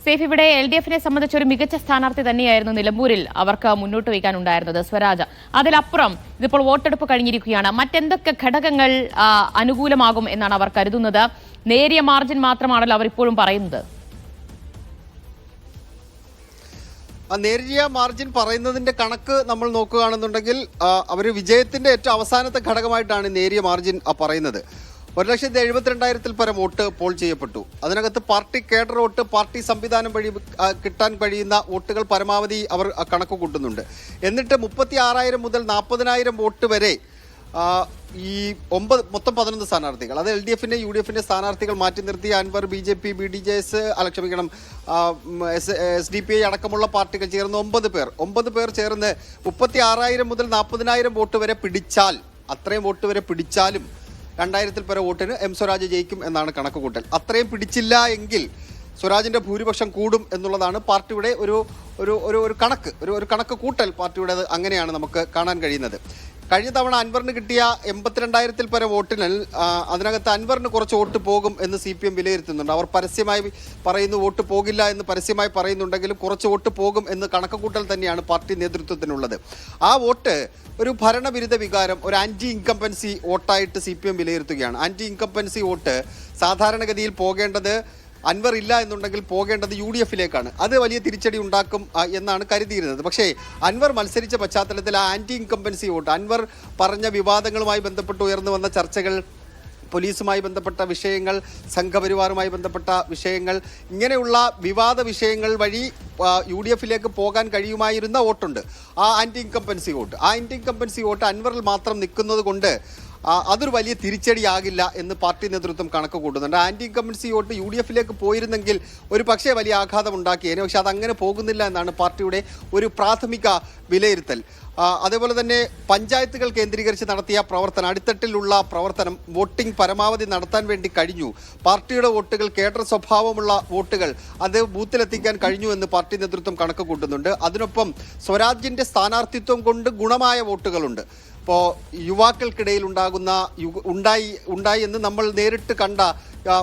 Safe, ഇവിടെ LDF-നെ സംബന്ധിച്ച് ഒരു മികച്ച സ്ഥാനാർത്ഥി തന്നെയായിരുന്നു നിലമ്പൂരിൽ അവർക്ക് മുന്നോട്ട് വയ്ക്കാനുണ്ടായിരുന്നത്, സ്വരാജ്. അതിലപ്പുറം ഇതിപ്പോൾ വോട്ടെടുപ്പ് കഴിഞ്ഞിരിക്കുകയാണ്. മറ്റെന്തൊക്കെ ഘടകങ്ങൾ അനുകൂലമാകും എന്നാണ് അവർ കരുതുന്നത്? നേരിയ മാർജിൻ മാത്രമാണല്ലോ അവർ ഇപ്പോഴും പറയുന്നത്. നേരിയ മാർജിൻ പറയുന്നതിന്റെ കണക്ക് നമ്മൾ നോക്കുകയാണെന്നുണ്ടെങ്കിൽ അവർ വിജയത്തിന്റെ ഏറ്റവും അവസാനത്തെ ഘടകമായിട്ടാണ് നേരിയ മാർജിൻ പറയുന്നത്. 1,72,000 പരം വോട്ട് പോൾ ചെയ്യപ്പെട്ടു. അതിനകത്ത് പാർട്ടി കേഡർ വോട്ട്, പാർട്ടി സംവിധാനം വഴി കിട്ടാൻ കഴിയുന്ന വോട്ടുകൾ പരമാവധി അവർ കണക്ക് കൂട്ടുന്നുണ്ട്. എന്നിട്ട് 36,000 മുതൽ 40,000 വോട്ട് വരെ ഈ മൊത്തം 11 സ്ഥാനാർത്ഥികൾ, അത് LDF-ന്റെ UDF-ന്റെ സ്ഥാനാർത്ഥികൾ മാറ്റി നിർത്തി അൻവർ, BJP, BDJS, SDPI അടക്കമുള്ള പാർട്ടികൾ ചേർന്ന് 9 പേർ ചേർന്ന് 36,000 മുതൽ 40,000 വോട്ട് വരെ പിടിച്ചാൽ, അത്രയും വോട്ട് വരെ പിടിച്ചാലും 2,000 പരം വോട്ടിന് സ്വരാജ് ജയിക്കും എന്നാണ് കണക്ക് കൂട്ടൽ. അത്രയും പിടിച്ചില്ല എങ്കിൽ സ്വരാജിന്റെ ഭൂരിപക്ഷം കൂടും എന്നുള്ളതാണ് പാർട്ടിയുടെ ഒരു കണക്ക് കൂട്ടൽ. പാർട്ടിയുടെ അങ്ങനെയാണ് നമുക്ക് കാണാൻ കഴിയുന്നത്. കഴിഞ്ഞ തവണ അൻവറിന് കിട്ടിയ 82,000 പരം വോട്ടിന് അതിനകത്ത് അൻവറിന് കുറച്ച് വോട്ട് പോകും എന്ന് CPM വിലയിരുത്തുന്നുണ്ട്. അവർ പരസ്യമായി പറയുന്നു വോട്ട് പോകില്ല എന്ന് പരസ്യമായി പറയുന്നുണ്ടെങ്കിലും കുറച്ച് വോട്ട് പോകും എന്ന് കണക്കുകൂട്ടൽ തന്നെയാണ് പാർട്ടി നേതൃത്വത്തിനുള്ളത്. ആ വോട്ട് ഒരു ഭരണവിരുദ്ധ വികാരം, ഒരു ആന്റി ഇൻകംപൻസി വോട്ടായിട്ട് CPM വിലയിരുത്തുകയാണ്. ആന്റി ഇൻകംപൻസി വോട്ട് സാധാരണഗതിയിൽ പോകേണ്ടത്, അൻവർ ഇല്ല എന്നുണ്ടെങ്കിൽ പോകേണ്ടത് UDF-ലേക്കാണ്. അത് വലിയ തിരിച്ചടി ഉണ്ടാക്കും എന്നാണ് കരുതിയിരുന്നത്. പക്ഷേ അൻവർ മത്സരിച്ച പശ്ചാത്തലത്തിൽ ആ ആന്റി ഇൻകംപൻസി വോട്ട്, അൻവർ പറഞ്ഞ വിവാദങ്ങളുമായി ബന്ധപ്പെട്ട് ഉയർന്നു വന്ന ചർച്ചകൾ, പോലീസുമായി ബന്ധപ്പെട്ട വിഷയങ്ങൾ, സംഘപരിവാറുമായി ബന്ധപ്പെട്ട വിഷയങ്ങൾ, ഇങ്ങനെയുള്ള വിവാദ വിഷയങ്ങൾ വഴി UDF-ലേക്ക് പോകാൻ കഴിയുമായിരുന്ന വോട്ടുണ്ട്. ആ ആന്റി ഇൻകംപൻസി വോട്ട് അൻവറിൽ മാത്രം നിൽക്കുന്നത് കൊണ്ട് അതൊരു വലിയ തിരിച്ചടിയാകില്ല എന്ന് പാർട്ടി നേതൃത്വം കണക്ക് കൂട്ടുന്നുണ്ട്. ആന്റി ഇൻകംബൻസി വോട്ട് UDF-ലേക്ക് പോയിരുന്നെങ്കിൽ ഒരു പക്ഷേ വലിയ ആഘാതം ഉണ്ടാക്കിയേനെ. പക്ഷെ അതങ്ങനെ പോകുന്നില്ല എന്നാണ് പാർട്ടിയുടെ ഒരു പ്രാഥമിക വിലയിരുത്തൽ. അതേപോലെ തന്നെ പഞ്ചായത്തുകൾ കേന്ദ്രീകരിച്ച് നടത്തിയ പ്രവർത്തനം, അടിത്തട്ടിലുള്ള പ്രവർത്തനം, വോട്ടിംഗ് പരമാവധി നടത്താൻ വേണ്ടി കഴിഞ്ഞു. പാർട്ടിയുടെ വോട്ടുകൾ, കേഡർ സ്വഭാവമുള്ള വോട്ടുകൾ അത് ബൂത്തിലെത്തിക്കാൻ കഴിഞ്ഞു എന്ന് പാർട്ടി നേതൃത്വം കണക്ക് കൂട്ടുന്നുണ്ട്. അതിനൊപ്പം സ്വരാജിന്റെ സ്ഥാനാർത്ഥിത്വം കൊണ്ട് ഗുണമായ വോട്ടുകളുണ്ട്. ഇപ്പോൾ യുവാക്കൾക്കിടയിൽ ഉണ്ടായി എന്ന് നമ്മൾ നേരിട്ട് കണ്ട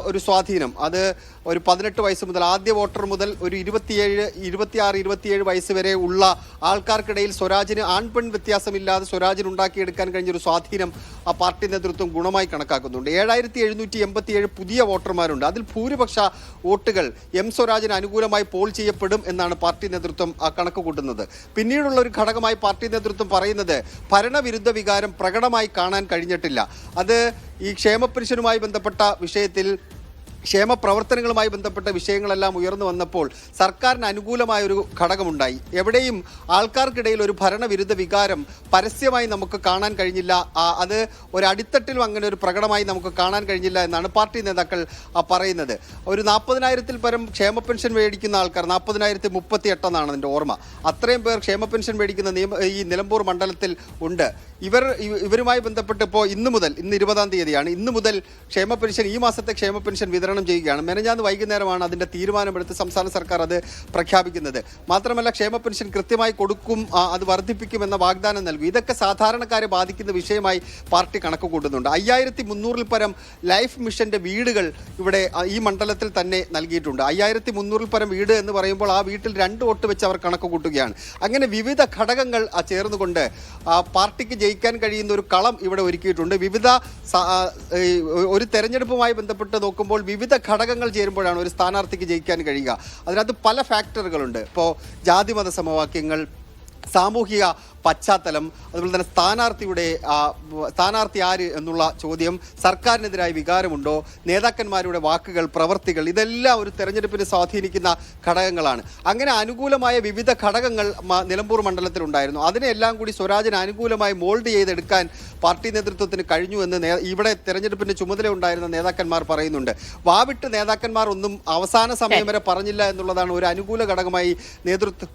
ഒരു സ്വാധീനം, അത് ഒരു 18 വയസ്സ് മുതൽ, ആദ്യ വോട്ടർ മുതൽ ഒരു 26-27 വയസ്സ് വരെ ഉള്ള ആൾക്കാർക്കിടയിൽ സ്വരാജിന് ആൺപെൺ വ്യത്യാസമില്ലാതെ സ്വരാജിന് ഉണ്ടാക്കിയെടുക്കാൻ കഴിഞ്ഞൊരു സ്വാധീനം ആ പാർട്ടി നേതൃത്വം ഗുണമായി കണക്കാക്കുന്നുണ്ട്. 7,787 പുതിയ വോട്ടർമാരുണ്ട്. അതിൽ ഭൂരിപക്ഷ വോട്ടുകൾ സ്വരാജിന് അനുകൂലമായി പോൾ ചെയ്യപ്പെടും എന്നാണ് പാർട്ടി നേതൃത്വം കണക്ക് കൂട്ടുന്നത്. പിന്നീടുള്ള ഒരു ഘടകമായി പാർട്ടി നേതൃത്വം പറയുന്നത് ഭരണവിരുദ്ധ വികാരം പ്രകടമായി കാണാൻ കഴിഞ്ഞിട്ടില്ല. അത് ഈ ക്ഷേമ പെൻഷനുമായി ബന്ധപ്പെട്ട വിഷയത്തിൽ, ക്ഷേമ പ്രവർത്തനങ്ങളുമായി ബന്ധപ്പെട്ട വിഷയങ്ങളെല്ലാം ഉയർന്നു വന്നപ്പോൾ സർക്കാരിന് അനുകൂലമായൊരു ഘടകമുണ്ടായി. എവിടെയും ആൾക്കാർക്കിടയിൽ ഒരു ഭരണവിരുദ്ധ വികാരം പരസ്യമായി നമുക്ക് കാണാൻ കഴിഞ്ഞില്ല. അത് ഒരു അടിത്തട്ടിലും അങ്ങനെ ഒരു പ്രകടമായി നമുക്ക് കാണാൻ കഴിഞ്ഞില്ല എന്നാണ് പാർട്ടി നേതാക്കൾ പറയുന്നത്. ഒരു 40,000 പരം ക്ഷേമ പെൻഷൻ മേടിക്കുന്ന ആൾക്കാർ, 40,038 എന്നാണ് എൻ്റെ ഓർമ്മ, അത്രയും പേർ ക്ഷേമ പെൻഷൻ മേടിക്കുന്ന ഈ നിലമ്പൂർ മണ്ഡലത്തിൽ ഉണ്ട്. ഇവരുമായി ബന്ധപ്പെട്ട് ഇപ്പോൾ ഇന്ന് 20-ാം തീയതിയാണ്, ഇന്ന് മുതൽ ക്ഷേമ പെൻഷൻ, ഈ മാസത്തെ ക്ഷേമ പെൻഷൻ വിതരണം ചെയ്യുകയാണ്. മെനഞ്ഞാന്ന് വൈകുന്നേരമാണ് അതിൻ്റെ തീരുമാനമെടുത്ത് സംസ്ഥാന സർക്കാർ അത് പ്രഖ്യാപിക്കുന്നത്. മാത്രമല്ല ക്ഷേമ പെൻഷൻ കൃത്യമായി കൊടുക്കും, അത് വർദ്ധിപ്പിക്കുമെന്ന വാഗ്ദാനം നൽകും. ഇതൊക്കെ സാധാരണക്കാരെ ബാധിക്കുന്ന വിഷയമായി പാർട്ടി കണക്ക് കൂട്ടുന്നുണ്ട്. 5,300 പരം ലൈഫ് മിഷന്റെ വീടുകൾ ഇവിടെ ഈ മണ്ഡലത്തിൽ തന്നെ നൽകിയിട്ടുണ്ട്. 5,300 പരം വീട് എന്ന് പറയുമ്പോൾ ആ വീട്ടിൽ 2 വോട്ട് വെച്ച് അവർ കണക്ക് കൂട്ടുകയാണ്. അങ്ങനെ വിവിധ ഘടകങ്ങൾ ചേർന്നുകൊണ്ട് പാർട്ടിക്ക് ജയിക്കാൻ കഴിയുന്ന ഒരു കളം ഇവിടെ ഒരുക്കിയിട്ടുണ്ട്. ഒരു തെരഞ്ഞെടുപ്പുമായി ബന്ധപ്പെട്ട് നോക്കുമ്പോൾ വിവിധ ഘടകങ്ങൾ ചേരുമ്പോഴാണ് ഒരു സ്ഥാനാർത്ഥിക്ക് ജയിക്കാൻ കഴിയുക. അതിനകത്ത് പല ഫാക്ടറുകളുണ്ട്. ഇപ്പോൾ ജാതിമത സമവാക്യങ്ങൾ, സാമൂഹിക പശ്ചാത്തലം, അതുപോലെ തന്നെ സ്ഥാനാർത്ഥി ആര് എന്നുള്ള ചോദ്യം, സർക്കാരിനെതിരായ വികാരമുണ്ടോ, നേതാക്കന്മാരുടെ വാക്കുകൾ, പ്രവർത്തികൾ, ഇതെല്ലാം ഒരു തെരഞ്ഞെടുപ്പിനെ സ്വാധീനിക്കുന്ന ഘടകങ്ങളാണ്. അങ്ങനെ അനുകൂലമായ വിവിധ ഘടകങ്ങൾ നിലമ്പൂർ മണ്ഡലത്തിലുണ്ടായിരുന്നു. അതിനെല്ലാം കൂടി സ്വരാജിന് അനുകൂലമായി മോൾഡ് ചെയ്തെടുക്കാൻ പാർട്ടി നേതൃത്വത്തിന് കഴിഞ്ഞു എന്ന് ഇവിടെ തെരഞ്ഞെടുപ്പിന്റെ ചുമതല ഉണ്ടായിരുന്ന നേതാക്കന്മാർ പറയുന്നുണ്ട്. വാവിട്ട് നേതാക്കന്മാർ ഒന്നും അവസാന സമയം വരെ പറഞ്ഞില്ല എന്നുള്ളതാണ് ഒരു അനുകൂല ഘടകമായി നേതൃത്വം